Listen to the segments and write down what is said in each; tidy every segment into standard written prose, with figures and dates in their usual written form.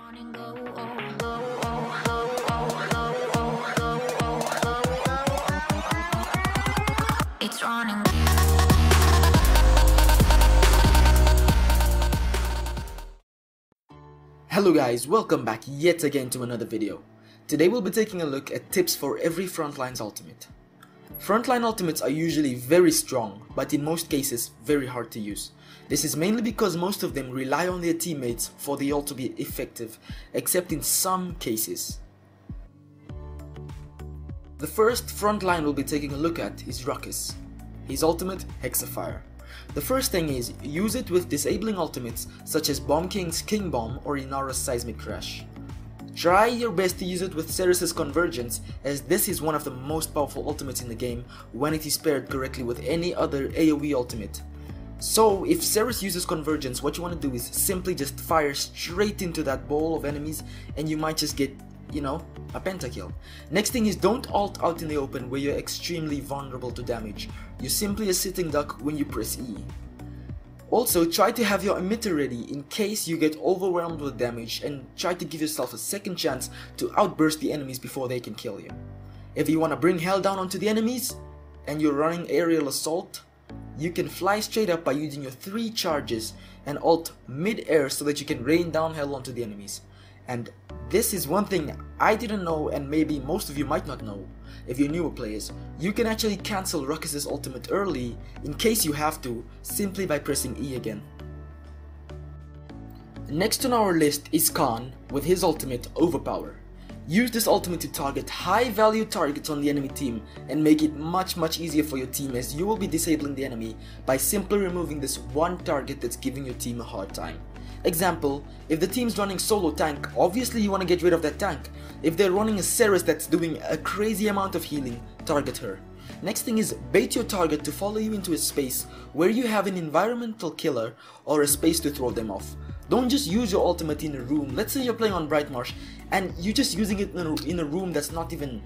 Hello guys, welcome back yet again to another video. Today we'll be taking a look at tips for every Frontlines ultimate. Frontline ultimates are usually very strong, but in most cases very hard to use. This is mainly because most of them rely on their teammates for the ult to be effective, except in some cases. The first Frontline we'll be taking a look at is Ruckus. His ultimate, Hexafire. The first thing is, use it with disabling ultimates such as Bomb King's King Bomb or Inara's Seismic Crash. Try your best to use it with Ceres's Convergence, as this is one of the most powerful ultimates in the game when it is paired correctly with any other AoE ultimate. So if Ceres uses Convergence, what you want to do is simply just fire straight into that ball of enemies and you might just get, a pentakill. Next thing is, don't ult out in the open where you're extremely vulnerable to damage. You're simply a sitting duck when you press E. Also, try to have your emitter ready in case you get overwhelmed with damage, and try to give yourself a second chance to outburst the enemies before they can kill you. If you want to bring hell down onto the enemies and you're running aerial assault, you can fly straight up by using your 3 charges and ult mid-air so that you can rain down hell onto the enemies. And this is one thing I didn't know, and maybe most of you might not know if you're newer players. You can actually cancel Ruckus's ultimate early in case you have to, simply by pressing E again. Next on our list is Khan with his ultimate, Overpower. Use this ultimate to target high value targets on the enemy team and make it much easier for your team, as you will be disabling the enemy by simply removing this one target that's giving your team a hard time. Example, if the team's running solo tank, obviously you want to get rid of that tank. If they're running a Ceres that's doing a crazy amount of healing, target her. Next thing is, bait your target to follow you into a space where you have an environmental killer or a space to throw them off. Don't just use your ultimate in a room. Let's say you're playing on Bright Marsh and you're just using it in a room that's not even,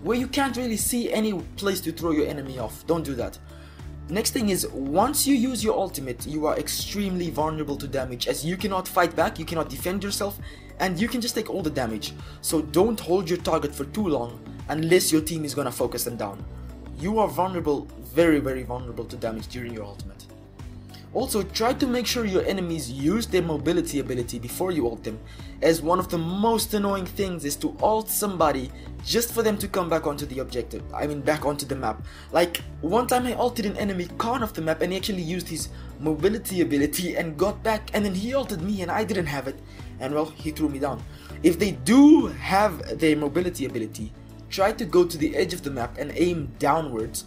where you can't really see any place to throw your enemy off. Don't do that. Next thing is, once you use your ultimate, you are extremely vulnerable to damage, as you cannot fight back, you cannot defend yourself, and you can just take all the damage. So don't hold your target for too long unless your team is gonna focus them down. You are vulnerable, very vulnerable to damage during your ultimate. Also, try to make sure your enemies use their mobility ability before you ult them, as one of the most annoying things is to ult somebody just for them to come back onto the objective, back onto the map. Like, one time I ulted an enemy Khan off the map and he actually used his mobility ability and got back, and then he ulted me and I didn't have it, and well, he threw me down. If they do have their mobility ability, try to go to the edge of the map and aim downwards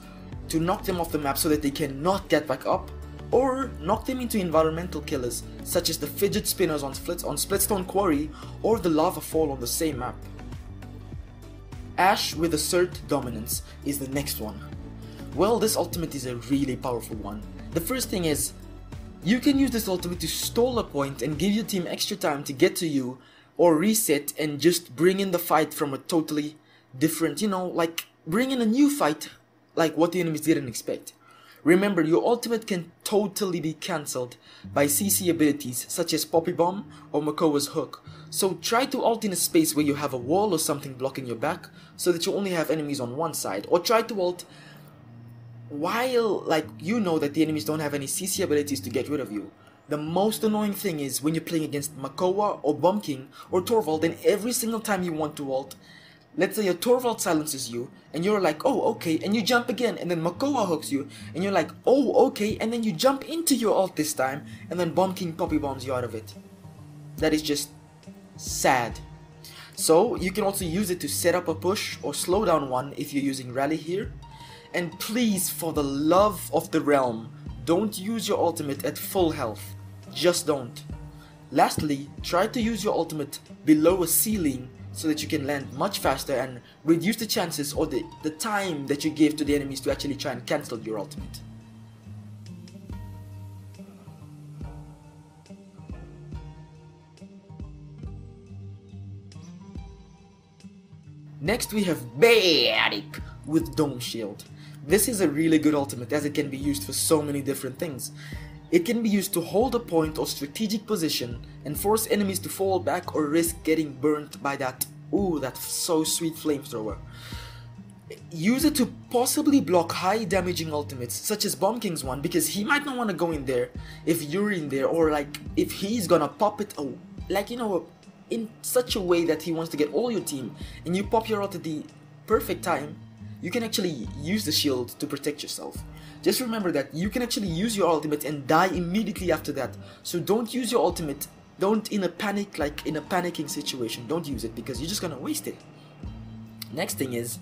to knock them off the map so that they cannot get back up, or knock them into environmental killers such as the fidget spinners on Splitstone Quarry or the lava fall on the same map. Ashe with Assert Dominance is the next one. Well, this ultimate is a really powerful one. The first thing is, you can use this ultimate to stall a point and give your team extra time to get to you or reset and just bring in the fight from a totally different, like bring in a new fight like what the enemies didn't expect. Remember, your ultimate can totally be cancelled by CC abilities such as Poppy Bomb or Makoa's Hook, so try to ult in a space where you have a wall or something blocking your back so that you only have enemies on one side, or try to ult while you know that the enemies don't have any CC abilities to get rid of you. The most annoying thing is when you're playing against Makoa or Bomb King or Torvald, and every single time you want to ult, let's say your Torvald silences you, and you're like, oh okay, and you jump again, and then Makoa hooks you, and you're like, oh okay, and then you jump into your ult this time, and then Bomb King Poppy Bombs you out of it. That is just sad. So you can also use it to set up a push or slow down one if you're using Rally here. And please, for the love of the realm, don't use your ultimate at full health. Just don't. Lastly, try to use your ultimate below a ceiling so that you can land much faster and reduce the chances or the time that you give to the enemies to actually try and cancel your ultimate. Next we have Barik with Dome Shield. This is a really good ultimate as it can be used for so many different things. It can be used to hold a point or strategic position and force enemies to fall back or risk getting burnt by that, ooh, that so sweet flamethrower. Use it to possibly block high damaging ultimates such as Bomb King's one, because he might not want to go in there if you're in there, or like if he's gonna pop it, oh, like, you know, in such a way that he wants to get all your team and you pop your ult at the perfect time. You can actually use the shield to protect yourself. Just remember that you can actually use your ultimate and die immediately after that. So don't use your ultimate, don't in a panic, like in a panicking situation, don't use it because you're just gonna waste it. Next thing is,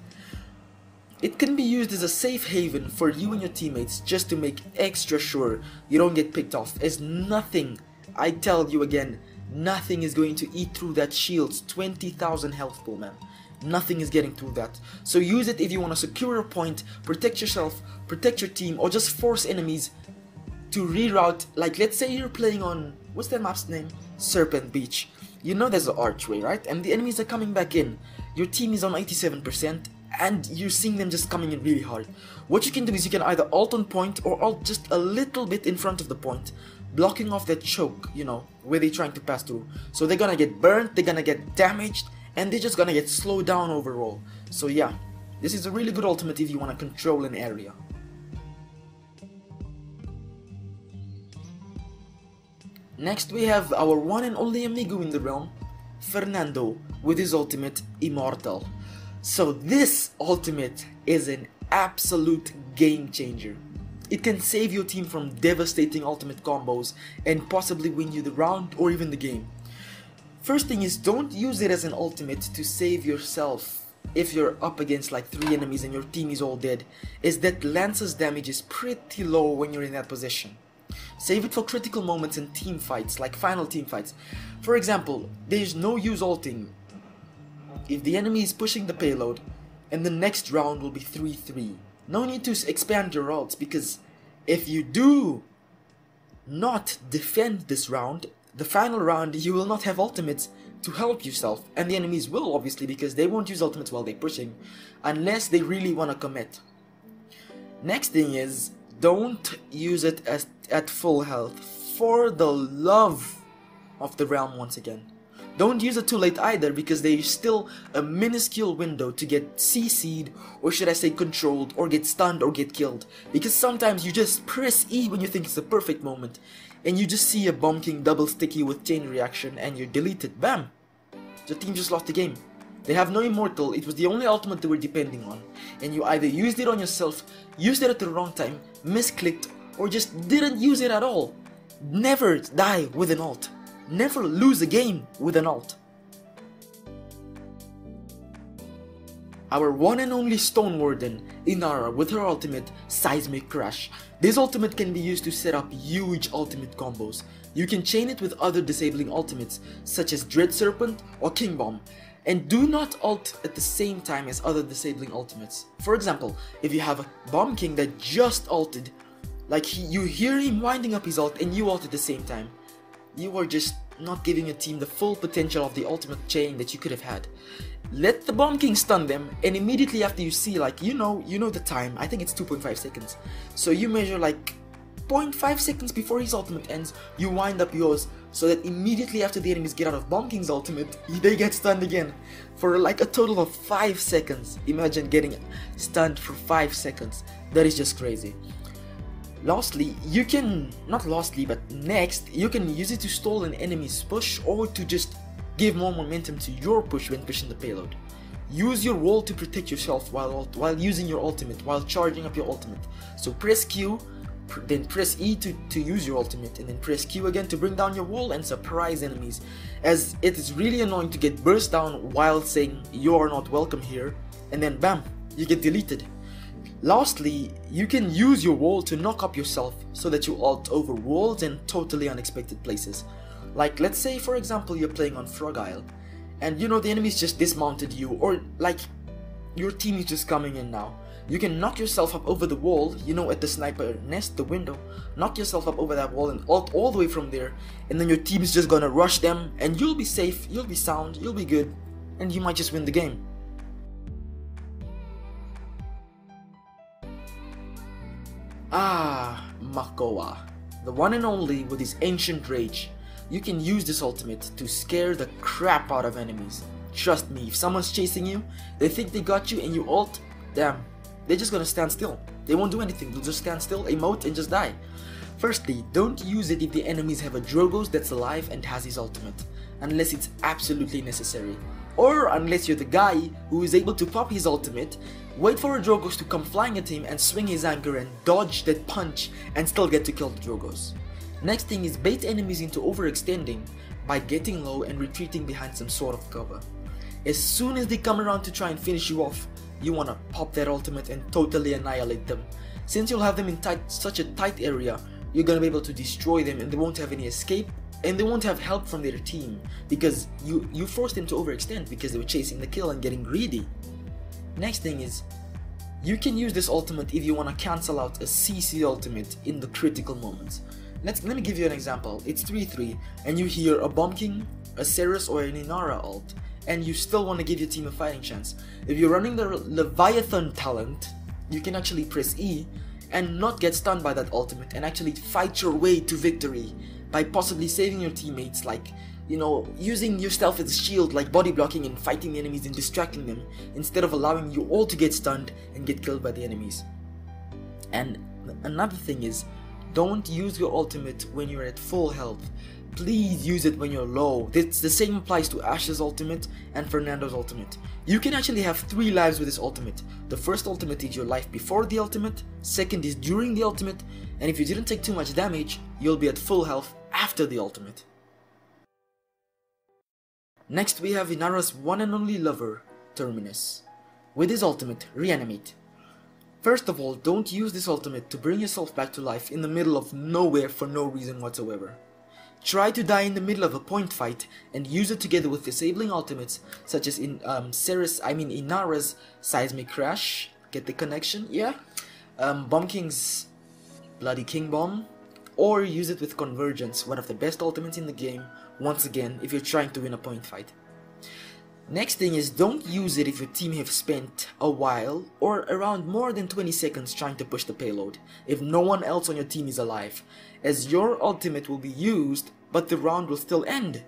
it can be used as a safe haven for you and your teammates just to make extra sure you don't get picked off, as nothing, I tell you again, nothing is going to eat through that shield's 20,000 health pool, man. Nothing is getting through that. So use it if you want to secure a point, protect yourself, protect your team, or just force enemies to reroute. Like, let's say you're playing on, what's that map's name? Serpent Beach. You know there's an archway, right? And the enemies are coming back in. Your team is on 87%, and you're seeing them just coming in really hard. What you can do is you can either ult on point or ult just a little bit in front of the point, blocking off that choke, you know, where they're trying to pass through. So they're gonna get burnt, they're gonna get damaged, and they're just gonna get slowed down overall. So yeah, this is a really good ultimate if you wanna control an area. Next we have our one and only amigo in the realm, Fernando, with his ultimate, Immortal. So this ultimate is an absolute game changer. It can save your team from devastating ultimate combos and possibly win you the round or even the game. First thing is, don't use it as an ultimate to save yourself if you're up against like 3 enemies and your team is all dead, is that Lance's damage is pretty low when you're in that position. Save it for critical moments in team fights, like final team fights. For example, there's no use ulting if the enemy is pushing the payload and the next round will be 3-3. No need to expand your ults, because if you do not defend this round, the final round you will not have ultimates to help yourself, and the enemies will obviously, because they won't use ultimates while they're pushing unless they really want to commit. Next thing is, don't use it as at full health, for the love of the realm. Once again, don't use it too late either, because there's still a minuscule window to get CC'd, or should I say controlled, or get stunned or get killed, because sometimes you just press E when you think it's the perfect moment and you just see a Bomb King double sticky with chain reaction and you're deleted. Bam! Your team just lost the game. They have no immortal, it was the only ultimate they were depending on, and you either used it on yourself, used it at the wrong time, misclicked, or just didn't use it at all. Never die with an ult. Never lose a game with an ult. Our one and only Stone Warden, Inara, with her ultimate, Seismic Crash. This ultimate can be used to set up huge ultimate combos. You can chain it with other disabling ultimates, such as Dread Serpent or King Bomb. And do not ult at the same time as other disabling ultimates. For example, if you have a Bomb King that just ulted, like you hear him winding up his ult and you ult at the same time, you are just not giving your team the full potential of the ultimate chain that you could have had. Let the Bomb King stun them, and immediately after you see, like, you know the time, I think it's 2.5 seconds. So you measure like 0.5 seconds before his ultimate ends, you wind up yours, so that immediately after the enemies get out of Bomb King's ultimate, they get stunned again for like a total of 5 seconds. Imagine getting stunned for 5 seconds. That is just crazy. Lastly, you can, not lastly, but next, you can use it to stall an enemy's push or to just give more momentum to your push when pushing the payload. Use your wall to protect yourself while using your ultimate, while charging up your ultimate. So press Q, then press E to use your ultimate, and then press Q again to bring down your wall and surprise enemies, as it is really annoying to get burst down while saying you are not welcome here, and then bam, you get deleted. Lastly, you can use your wall to knock up yourself so that you ult over walls and totally unexpected places. Like, let's say for example you're playing on Frog Isle and you know the enemies just dismounted you, or like your team is just coming in now. You can knock yourself up over the wall, you know, at the sniper nest, the window, knock yourself up over that wall and ult all the way from there, and then your team is just gonna rush them and you'll be safe, you'll be sound, you'll be good, and you might just win the game. Ah, Makoa. the one and only with his ancient rage. You can use this ultimate to scare the crap out of enemies. Trust me, if someone's chasing you, they think they got you and you ult, damn, they're just gonna stand still. They won't do anything, they'll just stand still, emote and just die. Firstly, don't use it if the enemies have a Drogos that's alive and has his ultimate, unless it's absolutely necessary. Or unless you're the guy who is able to pop his ultimate, wait for a Drogos to come flying at him and swing his anchor and dodge that punch and still get to kill the Drogos. Next thing is bait enemies into overextending by getting low and retreating behind some sort of cover. As soon as they come around to try and finish you off, you wanna pop that ultimate and totally annihilate them. Since you'll have them in such a tight area, you're gonna be able to destroy them and they won't have any escape and they won't have help from their team because you forced them to overextend because they were chasing the kill and getting greedy. Next thing is, you can use this ultimate if you wanna cancel out a CC ultimate in the critical moments. Let me give you an example. It's 3-3 and you hear a Bomb King, a Ceres or an Inara ult, and you still want to give your team a fighting chance. If you're running the Leviathan talent, you can actually press E and not get stunned by that ultimate and actually fight your way to victory by possibly saving your teammates, like, you know, using yourself as a shield, like body blocking and fighting the enemies and distracting them instead of allowing you all to get stunned and get killed by the enemies. And another thing is, don't use your ultimate when you're at full health. Please use it when you're low. The same applies to Ash's ultimate and Fernando's ultimate. You can actually have 3 lives with this ultimate. The first ultimate is your life before the ultimate, second is during the ultimate, and if you didn't take too much damage, you'll be at full health after the ultimate. Next we have Inara's one and only lover, Terminus. With his ultimate, Reanimate. First of all, don't use this ultimate to bring yourself back to life in the middle of nowhere for no reason whatsoever. Try to die in the middle of a point fight and use it together with disabling ultimates such as Inara's Seismic Crash, get the connection, yeah? Bomb King's Bloody King Bomb, or use it with Convergence, one of the best ultimates in the game, once again if you're trying to win a point fight. Next thing is, don't use it if your team have spent a while or around more than 20 seconds trying to push the payload, if no one else on your team is alive, as your ultimate will be used but the round will still end.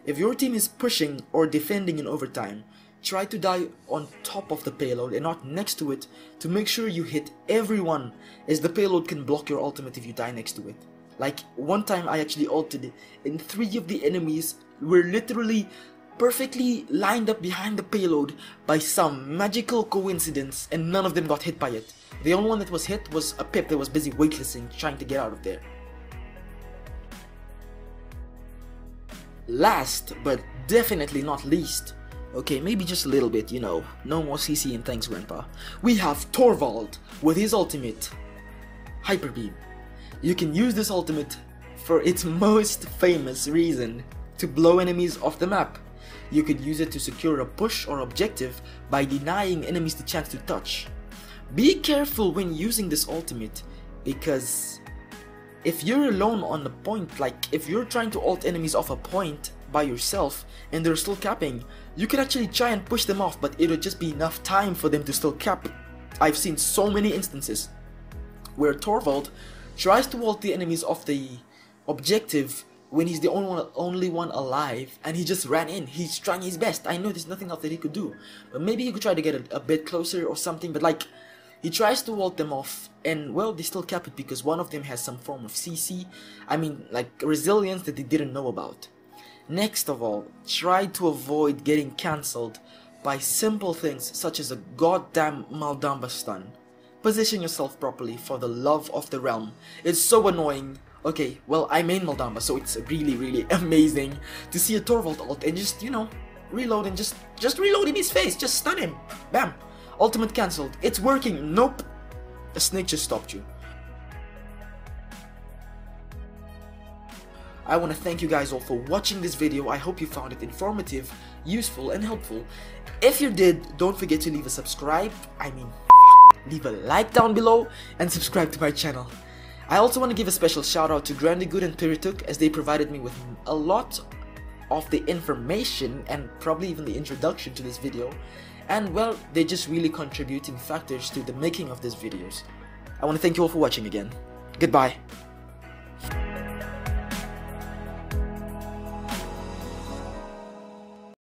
If your team is pushing or defending in overtime, try to die on top of the payload and not next to it to make sure you hit everyone, as the payload can block your ultimate if you die next to it. Like one time I actually ulted and 3 of the enemies were literally perfectly lined up behind the payload by some magical coincidence and none of them got hit by it. The only one that was hit was a Pip that was busy weightlessing trying to get out of there. Last but definitely not least, okay, maybe just a little bit, you know, no more CC and thanks grandpa, we have Torvald with his ultimate, Hyper Beam. You can use this ultimate for its most famous reason, to blow enemies off the map. You could use it to secure a push or objective by denying enemies the chance to touch. Be careful when using this ultimate, because if you're alone on the point, like if you're trying to ult enemies off a point by yourself and they're still capping, you can actually try and push them off, but it'll just be enough time for them to still cap. I've seen so many instances where Torvald tries to ult the enemies off the objective when he's the only one alive, and he just ran in. He's trying his best. I know there's nothing else that he could do, but maybe he could try to get a bit closer or something, but like, he tries to ult them off, and well, they still cap it because one of them has some form of CC, like resilience that they didn't know about. Next of all, try to avoid getting cancelled by simple things such as a goddamn Maldamba stun. Position yourself properly for the love of the realm. It's so annoying. Okay, well, I main Maldamba, so it's really amazing to see a Torvald ult and just, you know, reload and just reload in his face, just stun him. Bam! Ultimate cancelled. It's working. Nope. A snake just stopped you. I want to thank you guys all for watching this video. I hope you found it informative, useful and helpful. If you did, don't forget to leave a like down below and subscribe to my channel. I also want to give a special shout out to Grandy Good and Pirituk, as they provided me with a lot of the information and probably even the introduction to this video, and well, they're just really contributing factors to the making of these videos. I want to thank you all for watching again. Goodbye.